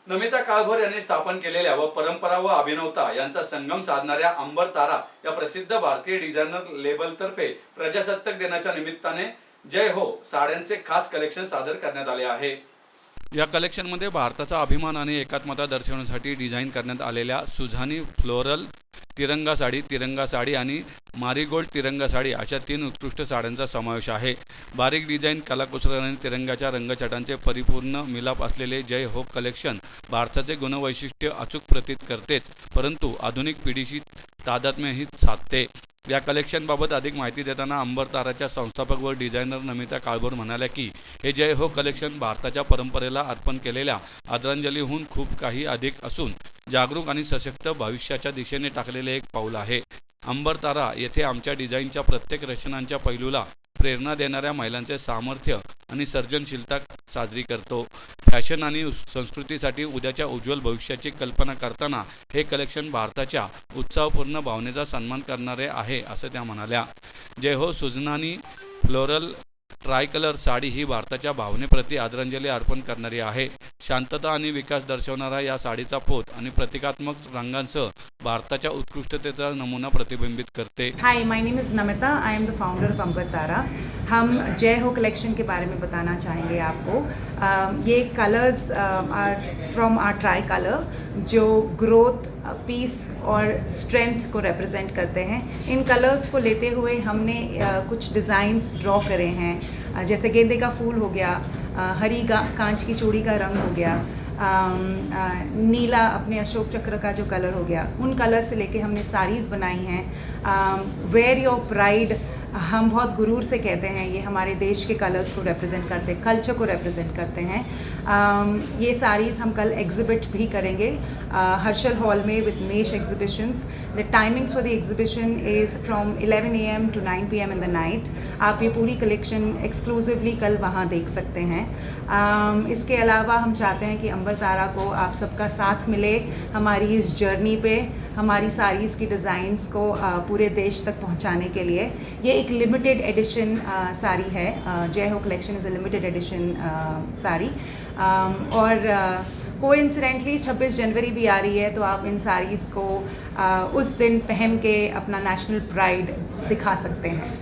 नमिता काळभोर यांनी स्थापन केलेल्या व परंपरा व अभिनवता यांचा संगम साधणाऱ्या अंबर तारा या प्रसिद्ध भारतीय डिझायनर लेबल तर्फे प्रजासत्ताक दिनाच्या निमित्ताने जय हो साड्यांचे खास कलेक्शन सादर करण्यात आले आहे। या कलेक्शनमध्ये भारताचा अभिमान आणि एकात्मता दर्शवण्यासाठी डिझाईन करण्यात आलेल्या सुझानी फ्लोरल तिरंगा साडी आणि मारीगोल्ड तिरंगा साडी अशा 3 उत्कृष्ट साड्यांचा समावेश आहे। बारीक डिझाईन, कलाकुसर आणि तिरंगाच्या रंगछटांचे परिपूर्ण मिलाप असलेले जय हो कलेक्शन भारताचे गुणवैशिष्ट्य अचूक प्रतीत करतेच, परंतु आधुनिक पिढीशी तादात्म्यही साधते। या कलेक्शनबाबत अधिक माहिती देताना अंबर ताराच्या संस्थापक व डिझायनर नमिता काळभोर म्हणाल्या की हे जय हो कलेक्शन भारताच्या परंपरेला अर्पण केलेल्या आदरांजलीहून खूप काही अधिक असून जागरूक आणि सशक्त भविष्याच्या दिशेने टाकलेले एक पाऊल आहे। अंबर तारा येथे आमच्या डिझाईनच्या प्रत्येक रचनांच्या पैलूला प्रेरणा देणाऱ्या महिलांचे सामर्थ्य आणि सर्जनशीलता साजरी करतो। फॅशन आणि संस्कृतीसाठी उद्याच्या उज्ज्वल भविष्याची कल्पना करताना हे कलेक्शन भारताच्या उत्साहपूर्ण भावनेचा सन्मान करणारे आहे असं त्या म्हणाल्या। जय हो सुजनानी फ्लोरल ट्रायकलर साडी ही भारताच्या भावनेप्रती आदरांजली अर्पण करणारी आहे। शांतता आणि विकास दर्शवणारा या साडीचा पोत आणि प्रतिकात्मक रंगांसह भारताच्या उत्कृष्टतेचा नमुना प्रतिबिंबित करते। Hi, my name is Namita, I am the founder of Ambar Tara. हम जय हो कलेक्शन के बारे में बताना चाहेंगे आपको। ये colours are from our tricolour जो ग्रोथ, पीस और स्ट्रेंथ को रिप्रेजेंट करते हैं। इन कलर्स को लेते हुए हमने कुछ डिज़ाइंस ड्रॉ करे हैं, जैसे गेंदे का फूल हो गया, हरी कांच की चूड़ी का रंग हो गया, नीला अपने अशोक चक्र का जो कलर हो गया, उन कलर से लेके हमने साड़ीज़ बनाई हैं। वेयर योर प्राइड हम बहुत गुरूर से कहते हैं, ये हमारे देश के कलर्स को रिप्रेजेंट करते हैं, कल्चर को रिप्रेजेंट करते हैं। ये साड़ीज़ हम कल एग्जिबिट भी करेंगे हर्षल हॉल में विद mesh exhibitions. The timings for the exhibition is from 11 AM to 9 PM in the Knight. आप ये पूरी कलेक्शन एक्सक्लूसिवली कल वहाँ देख सकते हैं। इसके अलावा हम चाहते हैं कि अंबर तारा को आप सबका साथ मिले हमारी इस जर्नी पे, हमारी साड़ीज़ की डिज़ाइंस को पूरे देश तक पहुँचाने के लिए। ये एक लिमिटेड एडिशन साड़ी है, जय Ho collection is a limited edition sari. और कोइंसिडेंटली 26 जनवरी भी आ रही है, तो आप इन साड़ीज़ को उस दिन पहन के अपना नेशनल प्राइड दिखा सकते हैं।